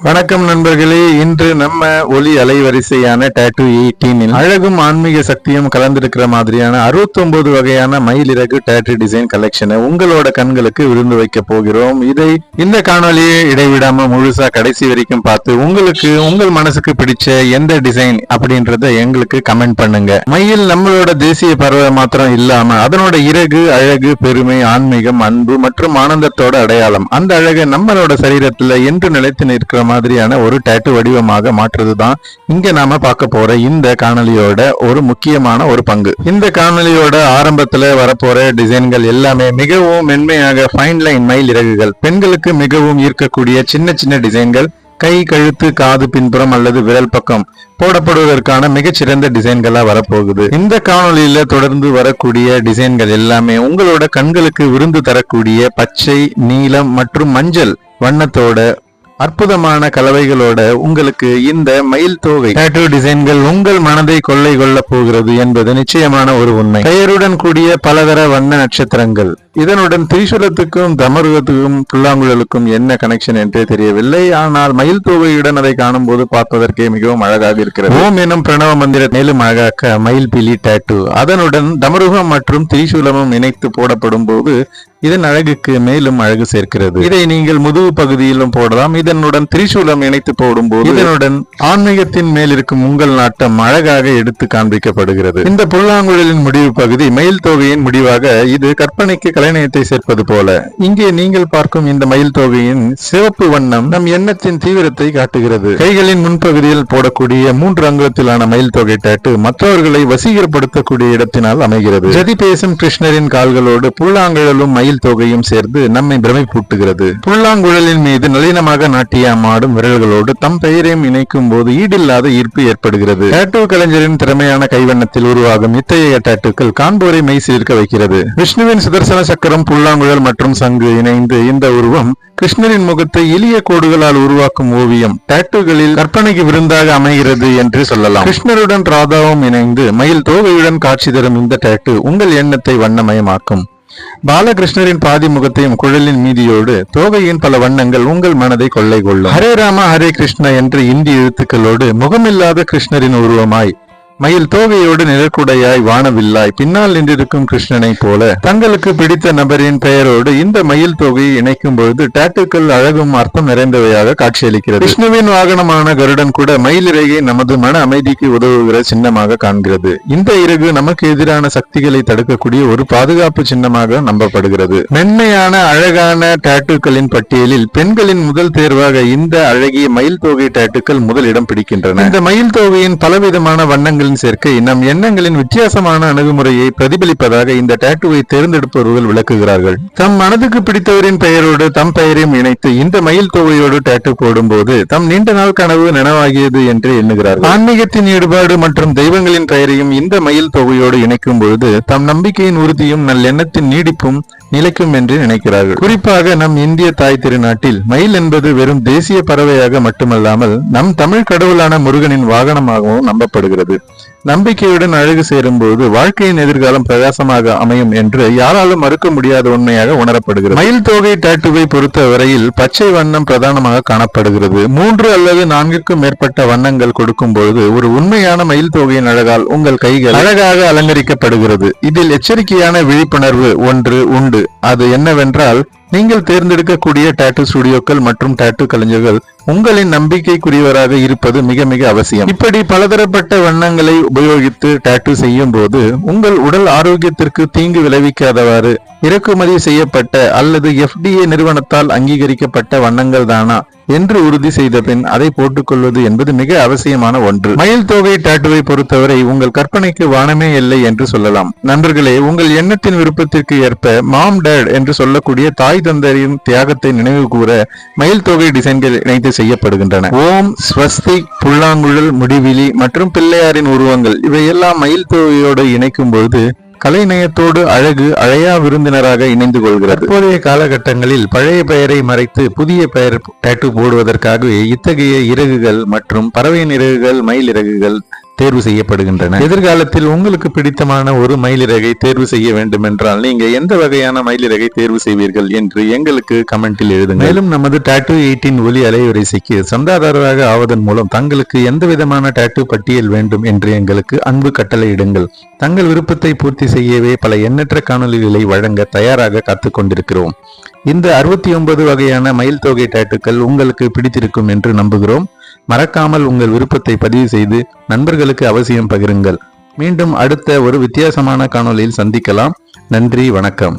வணக்கம் நண்பர்களே. இன்று நம்ம ஒலி அலைவரிசையான டாட்டூ 18 அழகும் ஆன்மீக சக்தியும் கலந்திருக்கிற மாதிரியான 69 வகையான மயிலிறகு டாட்டூ டிசைன் கலெக்ஷனை உங்களோட கண்களுக்கு விருந்து வைக்க போகிறோம். இந்த காணொலியை இடைவிடாம முழுசா கடைசி வரைக்கும் பார்த்து உங்களுக்கு உங்கள் மனசுக்கு பிடிச்ச எந்த டிசைன் அப்படின்றத எங்களுக்கு கமெண்ட் பண்ணுங்க. மயில் நம்மளோட தேசிய பறவை மாத்திரம் இல்லாம அதனோட இறகு, அழகு, பெருமை, ஆன்மீகம், அன்பு மற்றும் ஆனந்தத்தோட அடையாளம். அந்த அழகை நம்மளோட சரீரத்துல என்று நிலைத்து நிற்கிற மாதிரியான ஒரு டாட்டூ வடிவமாக மாற்றுறதுதான் இங்க நாம பார்க்க போற இந்த காணொலியோட ஒரு முக்கியமான ஒரு பங்கு. இந்த காணொலியோட ஆரம்பத்துல வரப்போற டிசைன்கள் எல்லாமே மிகவும் மென்மையாக ஃபைன் லைன் மயில் இறகுகள், பெண்களுக்கு மிகவும் ஈர்க்கக்கூடிய சின்ன சின்ன டிசைன்கள், கை, கழுத்து, காது பின்புறம் அல்லது விரல் பக்கம் போடப்படுவதற்கான மிகச்சிறந்த டிசைன்களா வரப்போகுது. இந்த காணொலியில தொடர்ந்து வரக்கூடிய டிசைன்கள் எல்லாமே உங்களோட கண்களுக்கு விருந்து தரக்கூடிய பச்சை, நீலம் மற்றும் மஞ்சள் வண்ணத்தோட அற்புதமான கலவைகளோட உங்களுக்கு இந்த மயில் தோகை டாட்டூ டிசைன்கள் உங்கள் மனதை கொள்ளை கொள்ள போகிறது என்பது நிச்சயமான ஒரு உண்மை. பெயருடன் கூடிய பலதர வண்ண நட்சத்திரங்கள், இதனுடன் திரிசூலத்துக்கும் தமருகத்துக்கும் புல்லாங்குழலுக்கும் என்ன கனெக்ஷன் என்றே தெரியவில்லை. ஆனால் மயில் தோகையுடன் அதை காணும் போது பார்ப்பதற்கே மிகவும் அழகாக இருக்கிறது. ஓம் எனும் பிரணவ மந்திர மேலும் அழகாக்க மயில் பிலி டாட்டூ, அதனுடன் தமருகம் மற்றும் திரிசூலமும் இணைத்து போடப்படும் போது இதன் அழகுக்கு மேலும் அழகு சேர்க்கிறது. இதை நீங்கள் முதுகு பகுதியிலும் போடலாம். இதனுடன் திரிசூலம் இணைத்து போடும் போது இதனுடன் ஆன்மீகத்தின் மேல் இருக்கும் உங்கள் நாட்டம் அழகாக எடுத்து காண்பிக்கப்படுகிறது. இந்த புல்லாங்குழலின் முடிவு பகுதி மயில் தோகையின் முடிவாக இது கற்பனைக்கு கலைநயத்தை சேர்ப்பது போல. இங்கே நீங்கள் பார்க்கும் இந்த மயில் தோகையின் சிவப்பு வண்ணம் நம் எண்ணத்தின் தீவிரத்தை காட்டுகிறது. கைகளின் முன்பகுதியில் போடக்கூடிய 3 அங்குலத்திலான மயில் தோகை டாட்டூ மற்றவர்களை வசீகரப்படுத்தக்கூடிய இடத்தினால் அமைகிறது. ஜதி பேசும் கிருஷ்ணரின் கால்களோடு புல்லாங்குழலும் மயில் தொகையும் சேர்ந்து நம்மை பிரமிப்பூட்டுகிறது. புல்லாங்குழலின் மீது நளினமாக நாட்டியமாடும் விரல்களோடு தம் பெயரையும் இணைக்கும் போது ஈடில்லாத ஈர்ப்பு ஏற்படுகிறது. டாட்டூ கலைஞரின் திறமையான கைவண்ணத்தில் உருவாகும் இத்தகைய டாட்டூக்கள் காண்போரை மெய் சீர்க்க வைக்கிறது. விஷ்ணுவின் சுதர்சன சக்கரம், புல்லாங்குழல் மற்றும் சங்கு இணைந்து இந்த உருவம் கிருஷ்ணரின் முகத்தை எளிய கோடுகளால் உருவாக்கும் ஓவியம் டாட்டூகளில் கற்பனைக்கு விருந்தாக அமைகிறது என்று சொல்லலாம். கிருஷ்ணருடன் ராதாவும் இணைந்து மயில் தோகையுடன் காட்சி தரும் இந்த டாட்டூ உங்கள் எண்ணத்தை வண்ணமயமாக்கும். பாலகிருஷ்ணரின் பாதி முகத்தையும் குழலின் மீதியோடு தோகையின் பல வண்ணங்கள் உங்கள் மனதை கொள்ளை கொள்ளும். ஹரே ராம ஹரே கிருஷ்ணா என்ற இந்தி எழுத்துக்களோடு முகமில்லாத கிருஷ்ணரின் உருவமாய், மயில் தோகையோடு நிழற்குடையாய், வானவில்லாய் பின்னால் நின்றிருக்கும் கிருஷ்ணனை போல தங்களுக்கு பிடித்த நபரின் பெயரோடு இந்த மயில் தோகையை இணைக்கும் பொழுது டாட்டூக்கள் அழகும் அர்த்தம் நிறைந்தவையாக காட்சியளிக்கிறது. விஷ்ணுவின் வாகனமான கருடன் கூட மயில் இறகை நமது மன அமைதிக்கு உதவுகிற சின்னமாக காண்கிறது. இந்த இறகு நமக்கு எதிரான சக்திகளை தடுக்கக்கூடிய ஒரு பாதுகாப்பு சின்னமாக நம்பப்படுகிறது. மென்மையான அழகான டாட்டூக்களின் பட்டியலில் பெண்களின் முதல் தேர்வாக இந்த அழகிய மயில் தோகை டாட்டூக்கள் முதலிடம் பிடிக்கின்றன. இந்த மயில் தோகையின் பலவிதமான வண்ணங்கள் சேர்க்கை நம் எண்ணங்களின் வித்தியாசமான அணுகுமுறையை பிரதிபலிப்பதாக இந்த டாட்டூவை தேர்ந்தெடுப்பவர்கள் விளக்குகிறார்கள். தம் மனதுக்கு பிடித்தவரின் பெயரோடு தம் பெயரையும் இணைத்து இந்த மயில் தோகையோடு டாட்டூ போடும் போது தம் நீண்ட நாள் கனவு நனவாகியது என்று எண்ணுகிறார்கள். ஆன்மீகத்தின் ஈடுபாடு மற்றும் தெய்வங்களின் பெயரையும் இந்த மயில் தோகையோடு இணைக்கும் பொழுது தம் நம்பிக்கையின் உறுதியும் நல்லெண்ணத்தின் நீடிப்பும் நிலைக்கும் என்று நினைக்கிறார்கள். குறிப்பாக நம் இந்திய தாய் திருநாட்டில் மயில் என்பது வெறும் தேசிய பறவையாக மட்டுமல்லாமல் நம் தமிழ் கடவுளான முருகனின் வாகனமாகவும் நம்பப்படுகிறது. நம்பிக்கையுடன் அழகு சேரும் போது வாழ்க்கையின் எதிர்காலம் பிரகாசமாக அமையும் என்று யாராலும் மறுக்க முடியாத உண்மையாக உணரப்படுகிறது. மயில் தோகை டாட்டூவை பொறுத்த வரையில் பச்சை வண்ணம் பிரதானமாக காணப்படுகிறது. 3 அல்லது 4க்கும் மேற்பட்ட வண்ணங்கள் கொடுக்கும் பொழுது ஒரு உண்மையான மயில் தோகையின் அழகால் உங்கள் கைகள் அழகாக அலங்கரிக்கப்படுகிறது. இதில் எச்சரிக்கையான விழிப்புணர்வு ஒன்று உண்டு. அது என்னவென்றால், நீங்கள் தேர்ந்தெடுக்கக்கூடிய டாட்டூ ஸ்டுடியோக்கள் மற்றும் டாட்டூ கலைஞர்கள் உங்களின் நம்பிக்கைக்குரியவராக இருப்பது மிக மிக அவசியம். இப்படி பலதரப்பட்ட வண்ணங்களை உபயோகித்து டாட்டூ செய்யும் போது உங்கள் உடல் ஆரோக்கியத்திற்கு தீங்கு விளைவிக்காதவாறு இறக்குமதி செய்யப்பட்ட அல்லது FDA நிறுவனத்தால் அங்கீகரிக்கப்பட்ட வண்ணங்கள் தானா என்று உறுதி செய்த பின் அதை போட்டுக்கொள்வது என்பது மிக அவசியமான ஒன்று. மயில் தோகை டாட்டூவை பொறுத்தவரை உங்கள் கற்பனைக்கு வானமே இல்லை என்று சொல்லலாம். நண்பர்களே, உங்கள் எண்ணத்தின் விருப்பத்திற்கு ஏற்ப மாம் டேட் என்று சொல்லக்கூடிய தாய் தந்தையின் தியாகத்தை நினைவு கூற மயில் தோகை டிசைன்கள் இணைத்து செய்யப்படுகின்றன. ஓம், ஸ்வஸ்திக், புல்லாங்குழல், முடிவிலி மற்றும் பிள்ளையாரின் உருவங்கள் இவையெல்லாம் மயில் தோகையோடு இணைக்கும் பொழுது கலைநயத்தோடு அழகு அழையா விருந்தினராக இணைந்து கொள்கிறது. தற்போதைய காலகட்டங்களில் பழைய பெயரை மறைத்து புதிய பெயர் டாட்டூ போடுவதற்காகவே இத்தகைய இறகுகள் மற்றும் பறவையின் இறகுகள், மயில் இறகுகள், தேர்வு செய்யப்படுகின்றன. எதிர்காலத்தில் உங்களுக்கு பிடித்தமான ஒரு மயிலிறகை தேர்வு செய்ய வேண்டும் என்றால் நீங்க எந்த வகையான மயிலிறகை தேர்வு செய்வீர்கள் என்று எங்களுக்கு கமெண்டில் எழுதுங்கள். மேலும் நமது டாட்டூ 18 ஒலி அலைவரிசைக்கு சந்தாதாரராக ஆவதன் மூலம் தங்களுக்கு எந்த விதமான டாட்டூ பட்டியல் வேண்டும் என்று எங்களுக்கு அன்பு கட்டளையிடுங்கள். தங்கள் விருப்பத்தை பூர்த்தி செய்யவே பல எண்ணற்ற காணொலிகளை வழங்க தயாராக காத்துக் கொண்டிருக்கிறோம். இந்த 69 வகையான மயில் தொகை டாட்டூக்கள் உங்களுக்கு பிடித்திருக்கும் என்று நம்புகிறோம். மறக்காமல் உங்கள் விருப்பத்தை பதிவு செய்து நண்பர்களுக்கு அவசியம் பகிருங்கள். மீண்டும் அடுத்த ஒரு வித்தியாசமான காணொளியில் சந்திக்கலாம். நன்றி, வணக்கம்.